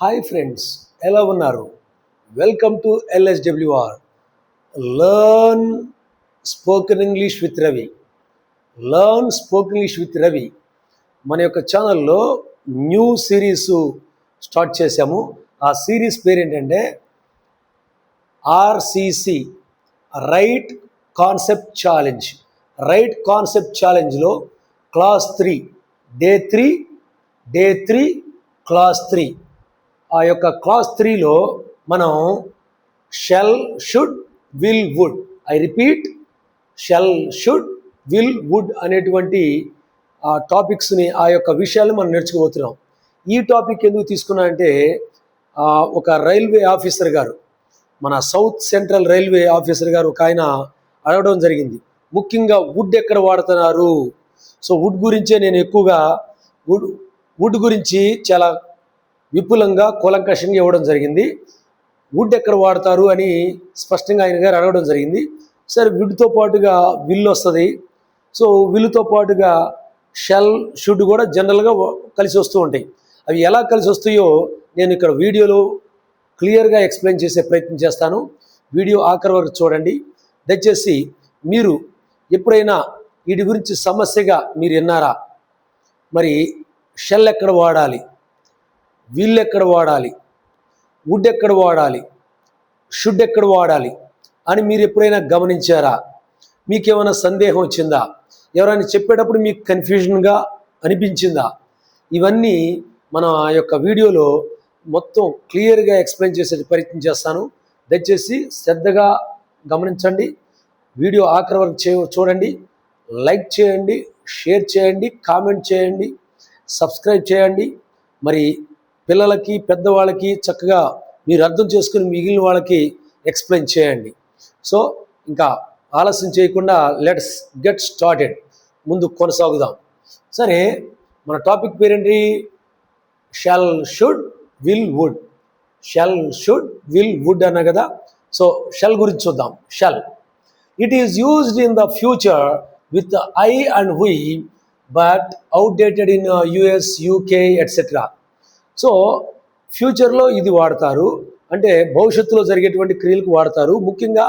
Hi friends, ఎలా ఉన్నారు? Welcome to LSWR learn spoken English with Ravi. Learn spoken English with Ravi మన యొక్క ఛానల్లో న్యూ సిరీస్ స్టార్ట్ చేశాము. ఆ సిరీస్ పేరు ఏంటంటే RCC, right concept challenge. Right concept ఛాలెంజ్లో క్లాస్ 3 డే 3 క్లాస్ 3. ఆ యొక్క క్లాస్ 3లో మనం shall, should, will, would, I repeat, shall, should, will, would అనేటువంటి ఆ టాపిక్స్ని, ఆ యొక్క విషయాలు మనం నేర్చుకోబోతున్నాం. ఈ టాపిక్ ఎందుకు తీసుకున్నా అంటే ఒక రైల్వే ఆఫీసర్ గారు, మన సౌత్ సెంట్రల్ రైల్వే ఆఫీసర్ గారు ఒక ఆయన అడగడం జరిగింది, ముఖ్యంగా వుడ్ ఎక్కడ వాడుతున్నారు. సో వుడ్ గురించే నేను ఎక్కువగా వుడ్ గురించి చాలా విపులంగా కూలంకషంగా ఇవ్వడం జరిగింది. వుడ్ ఎక్కడ వాడతారు అని స్పష్టంగా ఆయన గారు అడగడం జరిగింది. సరే, వుడ్తో పాటుగా విల్ వస్తుంది. సో విల్లుతో పాటుగా షెల్, షుడ్ కూడా జనరల్గా కలిసి వస్తూ ఉంటాయి. అవి ఎలా కలిసి వస్తాయో నేను ఇక్కడ వీడియోలో క్లియర్గా ఎక్స్ప్లెయిన్ చేసే ప్రయత్నం చేస్తాను. వీడియో ఆఖరి వరకు చూడండి. దయచేసి మీరు ఎప్పుడైనా వీటి గురించి సమస్యగా మీరు విన్నారా? మరి షెల్ ఎక్కడ వాడాలి, విల్ ఎక్కడ వాడాలి, వుడ్ ఎక్కడ వాడాలి, షుడ్ ఎక్కడ వాడాలి అని మీరు ఎప్పుడైనా గమనించారా? మీకేమైనా సందేహం వచ్చిందా? ఎవరైనా చెప్పేటప్పుడు మీకు కన్ఫ్యూజన్గా అనిపించిందా? ఇవన్నీ మనం ఆ యొక్క వీడియోలో మొత్తం క్లియర్గా ఎక్స్ప్లెయిన్ చేసే ప్రయత్నం చేస్తాను. దయచేసి శ్రద్ధగా గమనించండి. వీడియో ఆఖరి వరకు చూడండి. లైక్ చేయండి, షేర్ చేయండి, కామెంట్ చేయండి, సబ్స్క్రైబ్ చేయండి. మరి పిల్లలకి, పెద్దవాళ్ళకి చక్కగా మీరు అర్థం చేసుకుని మిగిలిన వాళ్ళకి ఎక్స్ప్లెయిన్ చేయండి. సో ఇంకా ఆలస్యం చేయకుండా లెట్స్ గెట్ స్టార్టెడ్. ముందు కొనసాగుదాం. సరే, మన టాపిక్ పేరేంటి? Shall, should, will, would. Shall, should, will, would అన్నా కదా. సో షెల్ గురించి చూద్దాం. Shall, it is used in the future with I and we, but outdated in US, UK etcetera. So ఫ్యూచర్లో ఇది వాడతారు, అంటే భవిష్యత్తులో జరిగేటువంటి క్రియలకు వాడతారు. ముఖ్యంగా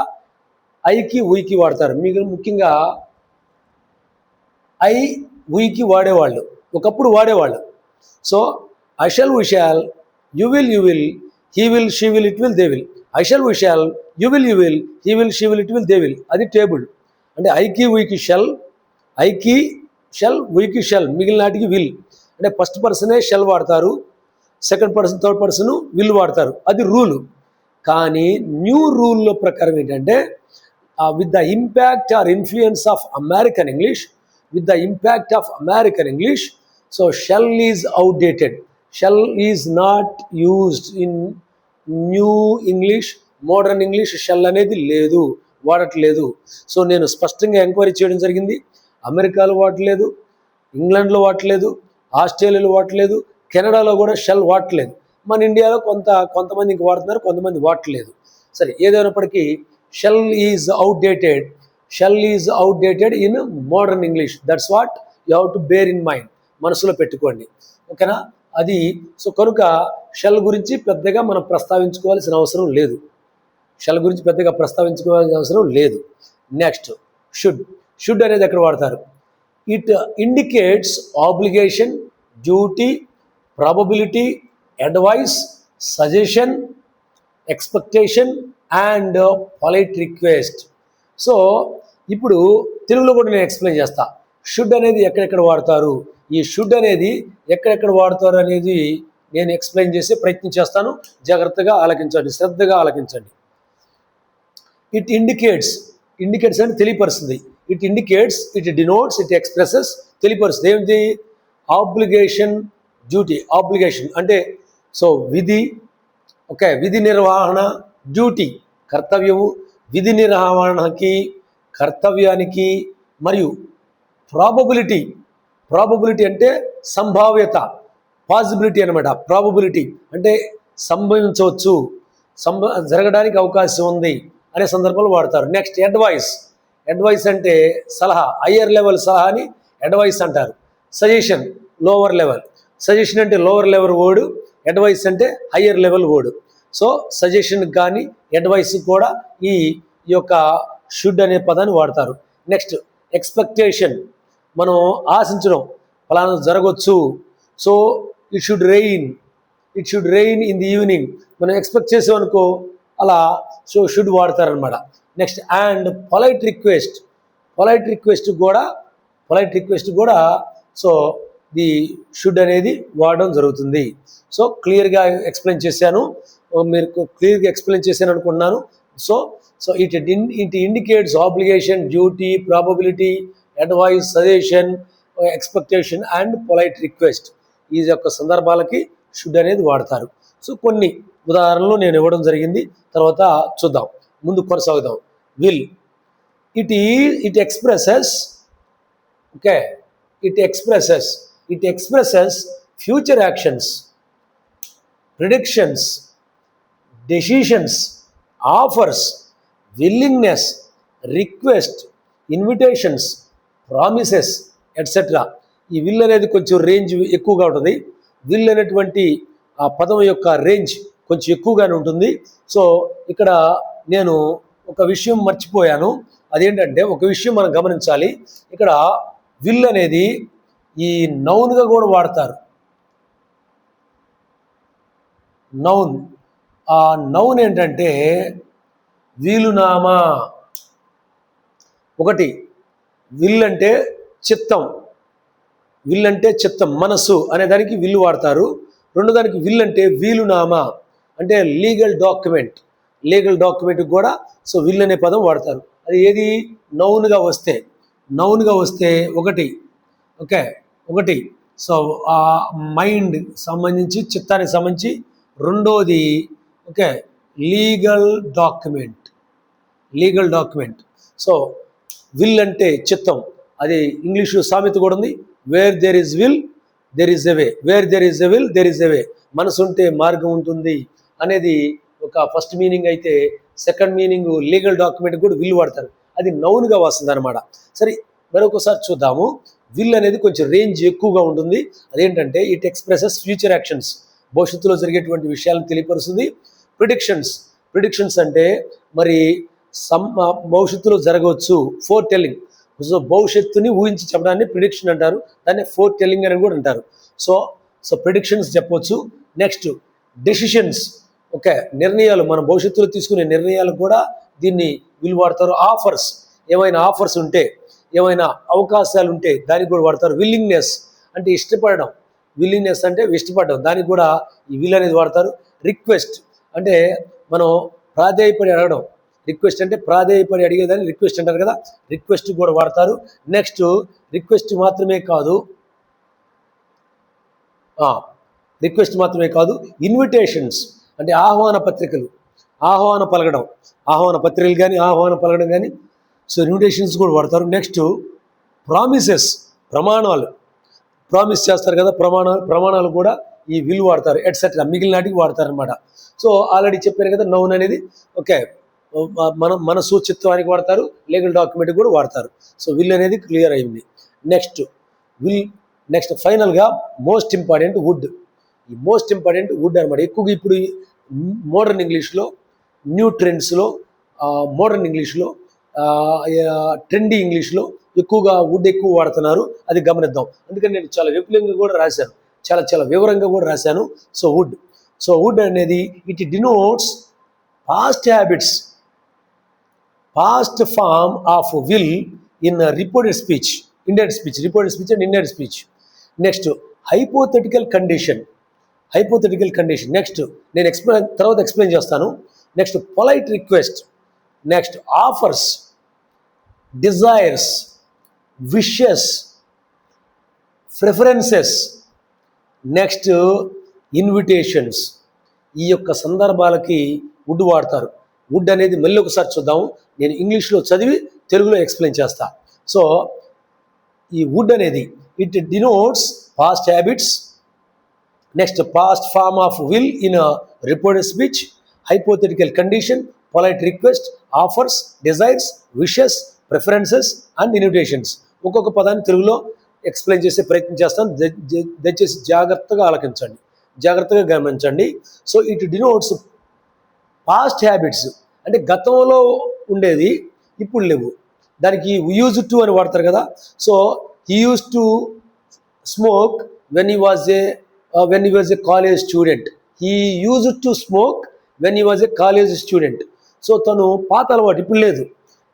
ఐకి, ఉయికి వాడతారు. ముఖ్యంగా ఐ, ఉయికి వాడేవాళ్ళు, ఒకప్పుడు వాడేవాళ్ళు. So I shall, we shall, you will, he will, she will, it will, they will. I shall, we shall, you will, he will, she will, it will, they will. అది టేబుల్. అంటే ఐకి, ఉయికి shall, ఐకి shall, ఉయికి shall, మిగిలిన నాటికి will. అంటే first పర్సనే షెల్ వాడతారు, second person, third person will వాడతారు. అది రూలు. కానీ న్యూ రూల్లో ప్రకారం ఏంటంటే with the impact or influence of American English, so shall is outdated. Shall is not used in new English. Modern English shall అనేది లేదు, వాడట్లేదు. సో నేను స్పష్టంగా ఎంక్వైరీ చేయడం జరిగింది. అమెరికాలో వాడలేదు, ఇంగ్లాండ్లో వాడలేదు, ఆస్ట్రేలియాలో వాడలేదు, కెనడాలో కూడా షెల్ వాడలేదు. మన ఇండియాలో కొంతమంది ఇంక వాడుతున్నారు, కొంతమంది వాడలేదు. సరే, ఏదైనప్పటికీ shall is outdated in modern English. That's what you have to bear in mind. మనసులో పెట్టుకోండి, ఓకేనా? అది సో కనుక షెల్ గురించి పెద్దగా మనం ప్రస్తావించుకోవాల్సిన అవసరం లేదు. నెక్స్ట్ షుడ్ అనేది ఎక్కడ వాడతారు? It indicates obligation, duty, probability, advice, suggestion, expectation and polite request. So ఇప్పుడు తెలుగులో కూడా నేను ఎక్స్ప్లెయిన్ చేస్తా. షుడ్ అనేది ఎక్కడెక్కడ వాడతారు, ఈ షుడ్ అనేది ఎక్కడెక్కడ వాడతారు అనేది నేను ఎక్స్ప్లెయిన్ చేసే ప్రయత్నం చేస్తాను. జాగ్రత్తగా ఆలకించండి, శ్రద్ధగా ఆలకించండి. ఇట్ ఇండికేట్స్ అంటే తెలియపరుస్తుంది. It indicates, it denotes, it expresses, తెలియపరుస్తుంది. ఏమిటి? Obligation, duty. ఆబ్లిగేషన్ అంటే సో విధి, ఓకే, విధి నిర్వహణ, డ్యూటీ కర్తవ్యము, విధి నిర్వహణకి, కర్తవ్యానికి. మరియు ప్రాబబిలిటీ అంటే సంభావ్యత, పాసిబిలిటీ అనమాట. ప్రాబబిలిటీ అంటే సంభవించవచ్చు, జరగడానికి అవకాశం ఉంది అనే సందర్భంలో వాడతారు. నెక్స్ట్ అడ్వైస్ అంటే సలహా, హయ్యర్ లెవెల్ సలహాని అడ్వైస్ అంటారు. Suggestion, lower level. సజెషన్ అంటే లోవర్ లెవెల్ వర్డ్, అడ్వైస్ అంటే higher level word. So suggestion కానీ అడ్వైస్ కూడా ఈ యొక్క షుడ్ అనే పదాన్ని వాడతారు. నెక్స్ట్ ఎక్స్పెక్టేషన్, మనం ఆశించడం, ఫలానా జరగవచ్చు. So it should rain in the evening, మనం ఎక్స్పెక్ట్ చేసామనుకో అలా సో షుడ్ వాడతారనమాట. నెక్స్ట్ అండ్ పొలైట్ రిక్వెస్ట్ కూడా సో ది షుడ్ అనేది వాడడం జరుగుతుంది. సో క్లియర్గా ఎక్స్ప్లెయిన్ చేశాను, మీరు క్లియర్గా ఎక్స్ప్లెయిన్ చేశాను అనుకుంటున్నాను. So it indicates obligation, duty, probability, advice, suggestion, expectation and polite request ఈ యొక్క సందర్భాలకి షుడ్ అనేది వాడతారు. సో కొన్ని ఉదాహరణలు నేను ఇవ్వడం జరిగింది, తర్వాత చూద్దాం, ముందు కొనసాగుదాం. Will, it expresses future actions, predictions, decisions, offers, willingness, request, invitations, promises etcetera. ఈ విల్ అనేది కొంచెం రేంజ్ ఎక్కువగా ఉంటుంది. విల్ అనేటువంటి ఆ పదం యొక్క రేంజ్ కొంచెం ఎక్కువగానే ఉంటుంది. సో ఇక్కడ నేను ఒక విషయం మర్చిపోయాను, అదేంటంటే ఒక విషయం మనం గమనించాలి. ఇక్కడ విల్ అనేది ఈ నౌన్గా కూడా వాడతారు. ఆ నౌన్ ఏంటంటే వీలునామా. ఒకటి విల్ అంటే చిత్తం, మనస్సు అనే దానికి విల్లు వాడతారు. రెండో దానికి విల్ అంటే వీలునామా, అంటే లీగల్ డాక్యుమెంట్ కూడా సో విల్ అనే పదం వాడతారు. అది ఏది నౌన్గా వస్తే ఒకటి సో ఆ మైండ్ సంబంధించి, చిత్తానికి సంబంధించి. రెండోది లీగల్ డాక్యుమెంట్. సో విల్ అంటే చిత్తం, అది ఇంగ్లీషు సామెత కూడా ఉంది, where there is will there is a way, మనసు ఉంటే మార్గం ఉంటుంది అనేది ఒక ఫస్ట్ మీనింగ్. అయితే సెకండ్ మీనింగ్ లీగల్ డాక్యుమెంట్ కూడా విల్ వాడతారు, అది నౌన్గా వస్తుంది అనమాట. సరే మరొకసారి చూద్దాము. విల్ అనేది కొంచెం రేంజ్ ఎక్కువగా ఉంటుంది. అదేంటంటే ఇట్ ఎక్స్ప్రెసెస్ ఫ్యూచర్ యాక్షన్స్, భవిష్యత్తులో జరిగేటువంటి విషయాలను తెలియపరుస్తుంది. ప్రిడిక్షన్స్ అంటే మరి భవిష్యత్తులో జరగవచ్చు, ఫోర్ టెల్లింగ్. సో భవిష్యత్తుని ఊహించి చెప్పడాన్ని ప్రిడిక్షన్ అంటారు, దాన్ని ఫోర్ టెల్లింగ్ అని కూడా అంటారు. సో ప్రిడిక్షన్స్ చెప్పవచ్చు. నెక్స్ట్ డెసిషన్స్, నిర్ణయాలు, మన భవిష్యత్తులో తీసుకునే నిర్ణయాలు కూడా దీన్ని విల్ వాడతారు. ఆఫర్స్, ఏమైనా ఆఫర్స్ ఉంటే, ఏమైనా అవకాశాలు ఉంటే దానికి కూడా వాడతారు. విల్లింగ్నెస్ అంటే ఇష్టపడడం, దానికి కూడా ఈ విల్ అనేది వాడతారు. రిక్వెస్ట్ అంటే మనం ప్రాధేయపడి అడగడం, రిక్వెస్ట్ అంటే ప్రాధేయపడి అడిగేదాన్ని రిక్వెస్ట్ అంటారు కదా, రిక్వెస్ట్ కూడా వాడతారు. నెక్స్ట్ రిక్వెస్ట్ మాత్రమే కాదు, ఇన్విటేషన్స్ అంటే ఆహ్వాన పత్రికలు కానీ సో ఇన్విటేషన్స్ కూడా వాడతారు. నెక్స్ట్ ప్రామిసెస్, ప్రామిస్ చేస్తారు కదా, ప్రమాణాలు కూడా ఈ విల్ వాడతారు. ఎట్సెట్రా మిగిలిన నాటికి వాడతారు అనమాట. సో ఆల్రెడీ చెప్పారు కదా, నౌన్ అనేది మనసు, చిత్వానికి వాడతారు, లీగల్ డాక్యుమెంట్ కూడా వాడతారు. సో విల్ అనేది క్లియర్ అయింది. నెక్స్ట్ ఫైనల్గా మోస్ట్ ఇంపార్టెంట్ వుడ్. ఈ మోస్ట్ ఇంపార్టెంట్ వుడ్ అనమాట. ఎక్కువగా ఇప్పుడు మోడర్న్ ఇంగ్లీష్లో, న్యూ ట్రెండ్స్లో, మోడర్న్ ఇంగ్లీష్లో, ట్రెండీ ఇంగ్లీష్లో ఎక్కువగా వుడ్ ఎక్కువ వాడుతున్నారు, అది గమనిద్దాం. అందుకని నేను చాలా విపులంగా కూడా రాశాను, చాలా వివరంగా కూడా రాశాను. సో వుడ్ అనేది it denotes past habits, past form of will in reported speech, indirect speech. Next hypothetical condition. Next నేను తర్వాత ఎక్స్ప్లెయిన్ చేస్తాను. Next polite request, next offers, desires, wishes, preferences, next invitations. ఈ యొక్క సందర్భాలకి వుడ్ వాడతారు. Would అనేది మళ్ళీ ఒకసారి చూద్దాము, నేను ఇంగ్లీష్లో చదివి తెలుగులో ఎక్స్ప్లెయిన్ చేస్తా. సో ఈ వుడ్ అనేది it denotes past habits, next past form of will in reported speech, hypothetical condition, polite request, offers, desires, wishes, preferences and invitations. ఒక్కొక్క పదాన్ని తెలుగులో ఎక్స్ప్లెయిన్ చేసే ప్రయత్నం చేస్తాను, దయచేసి జాగ్రత్తగా ఆలకించండి. జాగ్రత్తగా గమనించండి. So it denotes past habits, అంటే గతంలో ఉండేది ఇప్పుడు లేవు. దానికి యూజ్ టు అని వాడతారు కదా. So he use to smoke when he was a college student. He used to smoke when he was a college student. So తను పాత అలవాటు ఇప్పుడు లేదు,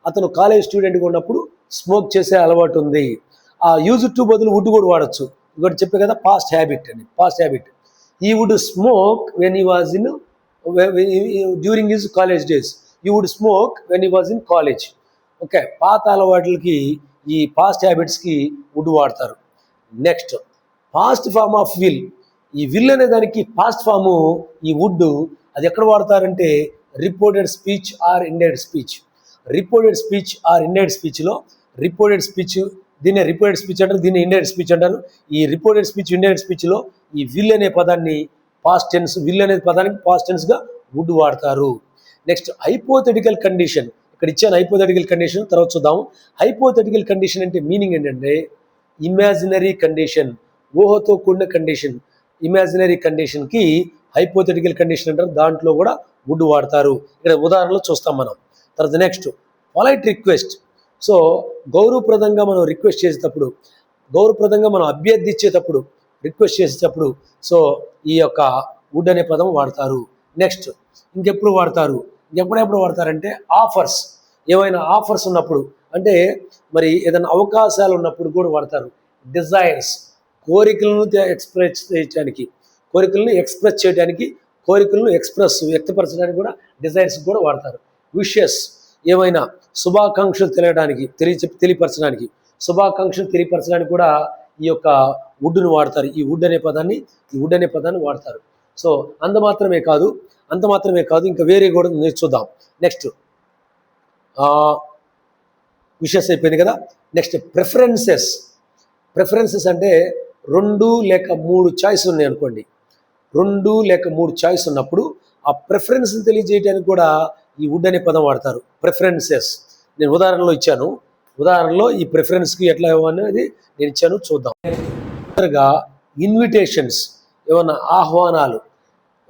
అతను కాలేజ్ స్టూడెంట్గా ఉన్నప్పుడు స్మోక్ చేసే అలవాటు ఉంది. ఆ యూజ్ టు బదులు వుడ్ కూడా వాడచ్చు. ఇంకోటి చెప్పే కదా పాస్ట్ హ్యాబిట్ అని. Past habit, he would smoke when he was in during his college days. He would smoke when he was in college. Okay, పాత అలవాట్లకి ఈ పాస్ట్ హ్యాబిట్స్కి వుడ్ వాడతారు. Next past form of will. ఈ will అనే దానికి past form ఈ would, అది ఎక్కడ వాడతారంటే reported speech or indirect speech. Reported speech or indirect స్పీచ్లో, రిపోర్టెడ్ స్పీచ్ దీన్ని రిపోర్టెడ్ స్పీచ్ అంటారు, దీన్ని ఇండైరెక్ట్ స్పీచ్ అంటారు. ఈ రిపోర్టెడ్ స్పీచ్ ఇండైరెక్ట్ స్పీచ్లో ఈ విల్ అనే పదాన్ని పాస్ట్ టెన్స్, విల్ అనే పదానికి పాస్ట్ టెన్స్గా వుడ్ వాడతారు. Next hypothetical condition. ఇక్కడ ఇచ్చాను హైపోథెటికల్ కండిషన్, తర్వాత చూద్దాం. హైపోథెటికల్ కండిషన్ అంటే మీనింగ్ ఏంటంటే ఇమాజినరీ కండిషన్, ఊహతో కూడిన కండిషన్. ఇమాజినరీ కండిషన్కి హైపోథెటికల్ కండిషన్ అంటారు, దాంట్లో కూడా వుడ్ వాడతారు. ఇక్కడ ఉదాహరణలో చూస్తాం మనం. తర్వాత నెక్స్ట్ పొలైట్ రిక్వెస్ట్. సో గౌరవప్రదంగా మనం రిక్వెస్ట్ చేసేటప్పుడు, గౌరవప్రదంగా మనం అభ్యర్థించేటప్పుడు, రిక్వెస్ట్ చేసేటప్పుడు సో ఈ యొక్క వుడ్ అనే పదం వాడతారు. నెక్స్ట్ ఇంకెప్పుడు వాడతారు, ఎప్పుడెప్పుడు వాడతారంటే ఆఫర్స్. ఏమైనా ఆఫర్స్ ఉన్నప్పుడు, అంటే మరి ఏదైనా అవకాశాలు ఉన్నప్పుడు కూడా వాడతారు. డిజైర్స్, కోరికలను ఎక్స్ప్రెస్ చేయడానికి, కోరికలను ఎక్స్ప్రెస్ చేయడానికి, కోరికలను వ్యక్తపరచడానికి కూడా డిజైర్స్ కూడా వాడతారు. విషెస్, ఏమైనా శుభాకాంక్షలు తెలియపరచడానికి, శుభాకాంక్షలు తెలియపరచడానికి కూడా ఈ యొక్క వుడ్ను వాడతారు. ఈ వుడ్ అనే పదాన్ని వాడతారు. సో అంత మాత్రమే కాదు ఇంకా వేరే కూడా చూద్దాం. నెక్స్ట్ విషెస్ అయిపోయింది కదా. నెక్స్ట్ ప్రిఫరెన్సెస్ అంటే 2 లేక 3 చాయిస్ ఉన్నాయి అనుకోండి. 2 లేక 3 చాయిస్ ఉన్నప్పుడు ఆ ప్రిఫరెన్స్ని తెలియజేయడానికి కూడా ఈ వుడ్ అనే పదం వాడతారు. ప్రిఫరెన్సెస్ నేను ఉదాహరణలో ఇచ్చాను. ఉదాహరణలో ఈ ప్రిఫరెన్స్కి ఎట్లా అనేది నేను ఇచ్చాను, చూద్దాం. ఇన్విటేషన్స్, ఏమన్నా ఆహ్వానాలు.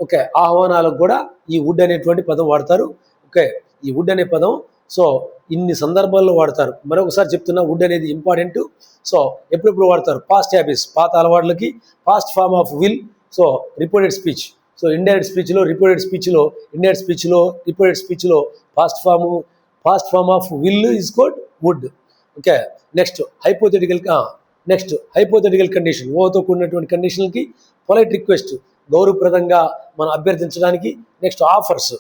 ఓకే, ఆహ్వానాలకు కూడా ఈ వుడ్ అనేటువంటి పదం వాడతారు. ఓకే, ఈ వుడ్ అనే పదం సో ఇన్ని సందర్భాల్లో వాడతారు. మరొకసారి చెప్తున్నా, వుడ్ అనేది ఇంపార్టెంట్. సో ఎప్పుడెప్పుడు వాడతారు, పాస్ట్ హ్యాబిట్స్, పాత అలవాట్లకి, past form of will, so reported speech, so indirect స్పీచ్లో, ఇండైరెక్ట్ స్పీచ్లో past form of will is called would. Okay, next hypothetical condition, ఓతో కూడినటువంటి కండిషన్కి పొలైట్ రిక్వెస్ట్, గౌరవప్రదంగా మనం అభ్యర్థించడానికి. నెక్స్ట్ ఆఫర్స్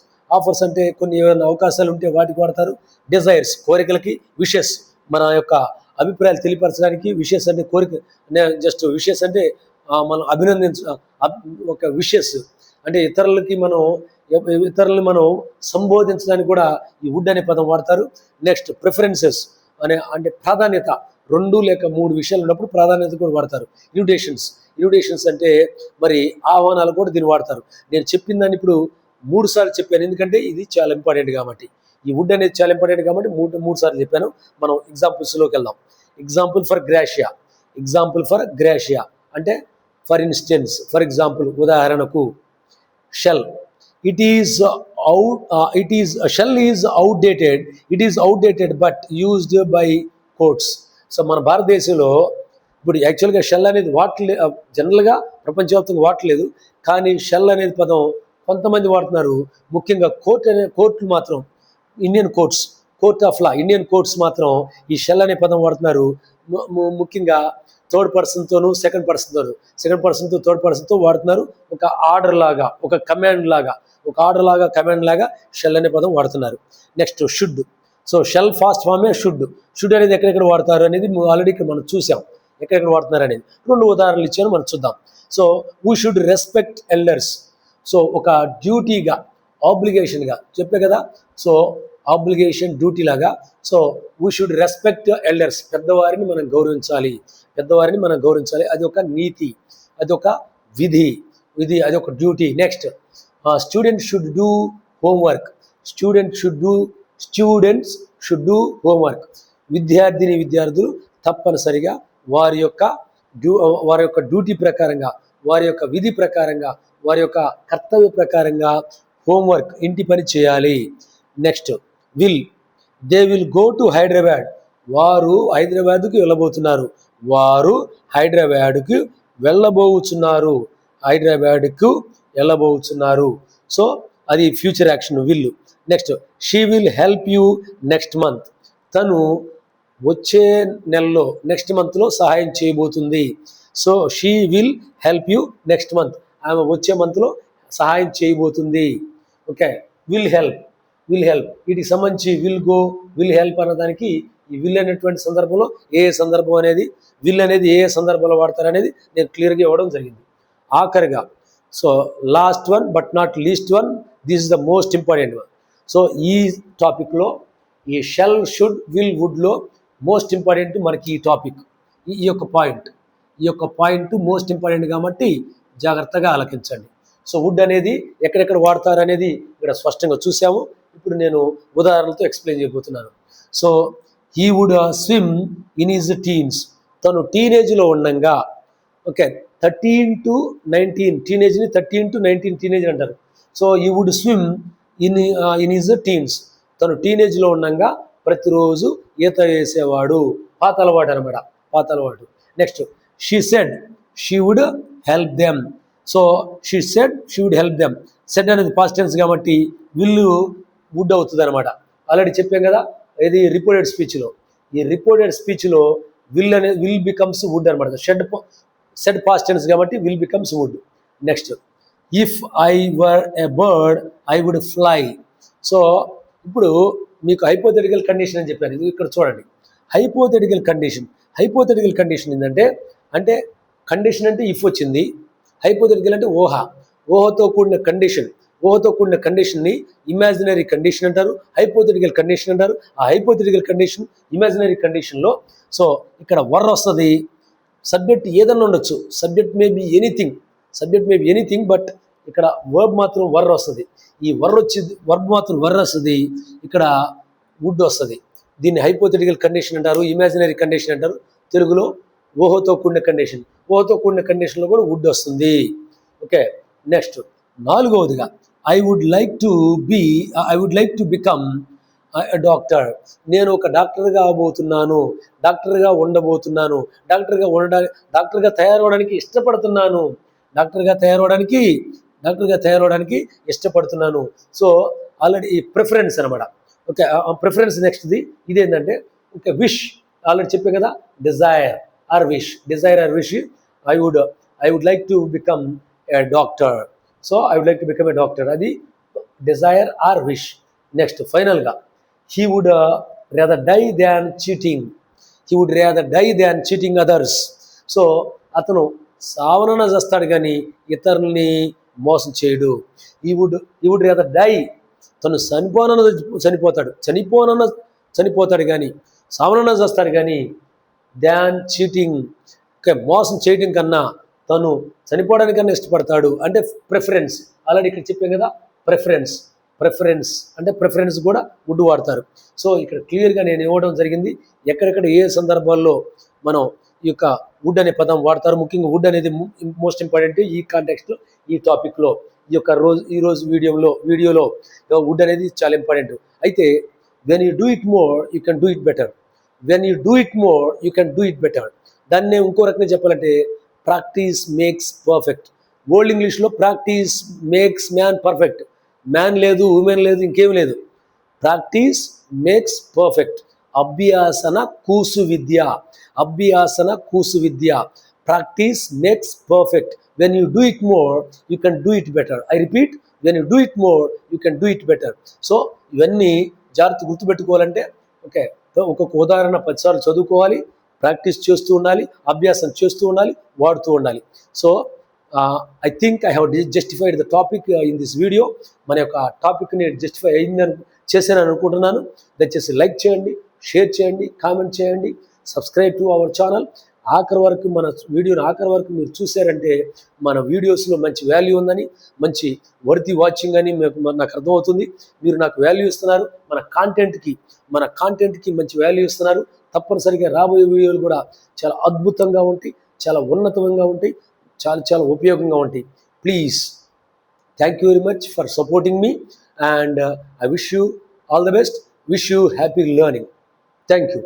అంటే కొన్ని ఏమైనా అవకాశాలు ఉంటే వాటికి వాడతారు. డిజైర్స్, కోరికలకి. విషెస్, మన యొక్క అభిప్రాయాలు తెలియపరచడానికి. విషెస్ అంటే కోరిక, జస్ట్ విషెస్ అంటే మనం ఒక విషెస్ అంటే ఇతరులని మనం సంబోధించడానికి కూడా ఈ వుడ్ అనే పదం వాడతారు. నెక్స్ట్ ప్రిఫరెన్సెస్ అంటే ప్రాధాన్యత, 2 లేక 3 విషయాలు ఉన్నప్పుడు ప్రాధాన్యత కూడా వాడతారు. ఇన్విటేషన్స్ అంటే మరి ఆహ్వానాలు కూడా దీన్ని వాడతారు. నేను చెప్పిన దాన్ని ఇప్పుడు 3 సార్లు చెప్పాను, ఎందుకంటే ఇది చాలా ఇంపార్టెంట్ కాబట్టి. ఈ వుడ్ అనేది చాలా ఇంపార్టెంట్ కాబట్టి 3 సార్లు చెప్పాను. మనం ఎగ్జాంపుల్స్లోకి వెళ్దాం. ఎగ్జాంపుల్ ఫర్ గ్రాషియా అంటే ఫర్ ఇన్స్టెన్స్, ఫర్ ఎగ్జాంపుల్, ఉదాహరణకు shall. Shall is outdated but used by courts. So మన భారతదేశంలో ఇప్పుడు యాక్చువల్గా షెల్ అనేది జనరల్గా ప్రపంచవ్యాప్తంగా వాడట్లేదు, కానీ షెల్ అనేది పదం కొంతమంది వాడుతున్నారు. ముఖ్యంగా కోర్టులు మాత్రం, court of law, Indian courts మాత్రం ఈ షెల్ అనే పదం వాడుతున్నారు. ముఖ్యంగా థర్డ్ పర్సన్తోనూ సెకండ్ పర్సన్తో థర్డ్ పర్సన్తో వాడుతున్నారు. ఒక ఆర్డర్ లాగా, ఒక కమాండ్ లాగా షెల్ అనే పదం వాడుతున్నారు. Next should. So shall past ఫామే షుడ్ అనేది ఎక్కడెక్కడ వాడతారు అనేది ఆల్రెడీ మనం చూసాం, ఎక్కడెక్కడ వాడుతున్నారు అనేది. 2 ఉదాహరణలు ఇచ్చాను, మనం చూద్దాం. So we should respect elders. So ఒక డ్యూటీగా, ఆబ్లిగేషన్గా చెప్పే కదా. సో ఆబ్లిగేషన్, డ్యూటీ లాగా. So we should respect elders, పెద్దవారిని మనం గౌరవించాలి. అది ఒక నీతి, అది ఒక విధి, అది ఒక duty. Next students should do homework. Students should do homework. విద్యార్థులు తప్పనిసరిగా వారి యొక్క డ్యూటీ ప్రకారంగా, వారి యొక్క విధి ప్రకారంగా, వారి యొక్క కర్తవ్య ప్రకారంగా హోంవర్క్, ఇంటి పని చేయాలి. Next will, they will go to Hyderabad, వారు హైదరాబాద్కు వెళ్ళబోతున్నారు, వారు హైదరాబాద్కు వెళ్ళబోతున్నారు, హైదరాబాద్కు వెళ్ళబోతున్నారు. సో అది future action will. Next she will help you next month, తను వచ్చే నెలలో నెక్స్ట్ మంత్లో సహాయం చేయబోతుంది. So she will help you next month, ఆమె వచ్చే మంత్లో సహాయం చేయబోతుంది. Okay, will help, will help వీటికి సంబంధించి విల్ గో, విల్ హెల్ప్ అన్నదానికి ఈ విల్ అనేటువంటి సందర్భంలో ఏ సందర్భం అనేది, విల్ అనేది ఏ సందర్భంలో వాడతారు అనేది నేను క్లియర్గా ఇవ్వడం జరిగింది. ఆఖరిగా so last one but not least one, this is the most important one. So ఈ టాపిక్లో ఈ షెల్, షుడ్, విల్, వుడ్లో మోస్ట్ ఇంపార్టెంట్ మనకి ఈ టాపిక్, ఈ యొక్క పాయింట్ మోస్ట్ ఇంపార్టెంట్ కాబట్టి జాగ్రత్తగా ఆలకించండి. సో వుడ్ అనేది ఎక్కడెక్కడ వాడతారు అనేది ఇక్కడ స్పష్టంగా చూసాము. ఇప్పుడు నేను ఉదాహరణలతో ఎక్స్ప్లెయిన్ చేయబోతున్నాను. So he would swim in his teens, తను టీనేజ్లో ఉండగా, ఓకే 13 to 19 టీనేజ్ని 13 to 19 టీనేజ్ అంటారు. So he would swim in his teens, తను టీనేజ్లో ఉండగా ప్రతిరోజు ఈత వేసేవాడు, పాత అలవాటు అనమాట, పాత అలవాటు. Next she said she would help them, so she said she would help them, said అనేది పాస్ట్ టెన్స్ కాబట్టి విల్లు వుడ్ అవుతుంది అనమాట. ఆల్రెడీ చెప్పాం కదా ఇది రిపోర్టెడ్ స్పీచ్లో, ఈ రిపోర్టెడ్ స్పీచ్లో విల్ బికమ్స్ వుడ్ అనమాట. సెడ్ పాస్ట్ టెన్స్ కాబట్టి will becomes would. Next if I were a bird I would fly, so ఇప్పుడు మీకు హైపోథెటికల్ కండిషన్ అని చెప్పాను, ఇది ఇక్కడ చూడండి. హైపోథెటికల్ కండిషన్ ఏంటంటే, అంటే కండిషన్ అంటే ఇఫ్ వచ్చింది, హైపోథెటికల్ అంటే ఊహతో కూడిన కండిషన్ని ఇమాజినరీ కండిషన్ అంటారు, హైపోథెటికల్ కండిషన్ అంటారు. ఆ హైపోథెటికల్ కండిషన్, ఇమాజినరీ కండిషన్లో సో ఇక్కడ వర్ వస్తుంది, సబ్జెక్ట్ ఏదన్నా ఉండొచ్చు, subject may be anything, but ఇక్కడ వర్బ్ మాత్రం వర్ వస్తుంది. ఈ వర్బ్ మాత్రం వర్ వస్తుంది, ఇక్కడ వుడ్ వస్తుంది. దీన్ని హైపోథెటికల్ కండిషన్ అంటారు, ఇమాజినరీ కండిషన్ అంటారు. తెలుగులో ఊహతో కూడిన కండిషన్లో కూడా వుడ్ వస్తుంది. ఓకే, నెక్స్ట్ నాలుగవదిగా I would like to become doctor, నేను ఒక డాక్టర్గా అవబోతున్నాను, డాక్టర్గా ఉండబోతున్నాను, డాక్టర్గా తయారవడానికి ఇష్టపడుతున్నాను. సో ఆల్రెడీ ఈ ప్రిఫరెన్స్ అనమాట. ఓకే, ప్రిఫరెన్స్ నెక్స్ట్ది ఇదేంటంటే ఓకే విష్, ఆల్రెడీ చెప్పే కదా desire or wish, I would like to become a doctor, so I would like to become a doctor, అది డిజైర్ ఆర్ విష్. నెక్స్ట్ ఫైనల్గా he would rather die than cheating others, so అతను సావనన చేస్తాడు కానీ ఇతరుల్ని మోసం చేయడు. he would rather die, తను చనిపోతాడు కానీ సావనన చేస్తాడు కానీ దాన్ చీటింగ్, ఓకే మోసం చేయడం కన్నా తను చనిపోవడానికన్నా ఇష్టపడతాడు. అంటే ప్రిఫరెన్స్, ఆల్రెడీ ఇక్కడ చెప్పాం కదా ప్రిఫరెన్స్ అంటే ప్రిఫరెన్స్ కూడా వుడ్ వాడతారు. సో ఇక్కడ క్లియర్గా నేను ఇవ్వడం జరిగింది ఎక్కడెక్కడ ఏ సందర్భాల్లో మనం ఈ యొక్క వుడ్ అనే పదం వాడతారు. ముఖ్యంగా వుడ్ అనేది మోస్ట్ ఇంపార్టెంట్ ఈ కాంటెక్స్ట్లో, ఈ టాపిక్లో, ఈరోజు వీడియోలో వుడ్ అనేది చాలా ఇంపార్టెంట్. అయితే when you do it more you can do it better, దాన్ని ఇంకో రకంగా చెప్పాలంటే ప్రాక్టీస్ మేక్స్ పర్ఫెక్ట్. ఓల్డ్ ఇంగ్లీష్లో practice makes man perfect, man లేదు, ఉమెన్ లేదు, ఇంకేం లేదు, ప్రాక్టీస్ మేక్స్ పర్ఫెక్ట్. అభ్యాసన కూసు విద్య, practice makes perfect. When you do it more you can do it better. I repeat, when you do it more you can do it better. So ఇవన్నీ జాగ్రత్త గుర్తుపెట్టుకోవాలంటే okay ఒక్కొక్క ఉదాహరణ 10 సార్లు చదువుకోవాలి, ప్రాక్టీస్ చేస్తూ ఉండాలి, అభ్యాసం చేస్తూ ఉండాలి, వాడుతూ ఉండాలి. So I think I have justified the topic in this video. మన యొక్క టాపిక్ని జస్టిఫై చేశానని అనుకుంటున్నాను. దయచేసి లైక్ చేయండి, షేర్ చేయండి, కామెంట్ చేయండి, సబ్స్క్రైబ్ టు అవర్ ఛానల్. మన వీడియోని ఆఖరి వరకు మీరు చూశారంటే మన వీడియోస్లో మంచి వాల్యూ ఉందని, మంచి వర్తి వాచింగ్ అని నాకు అర్థమవుతుంది. మీరు నాకు వాల్యూ ఇస్తున్నారు, మన కాంటెంట్కి మంచి వాల్యూ ఇస్తున్నారు. తప్పనిసరిగా రాబోయే వీడియోలు కూడా చాలా అద్భుతంగా ఉంటాయి, చాలా ఉన్నతంగా ఉంటాయి, చాలా చాలా ఉపయోగంగా ఉంటాయి. Please, thank you very much for supporting me, and I wish you all the best. Wish you happy learning. Thank you.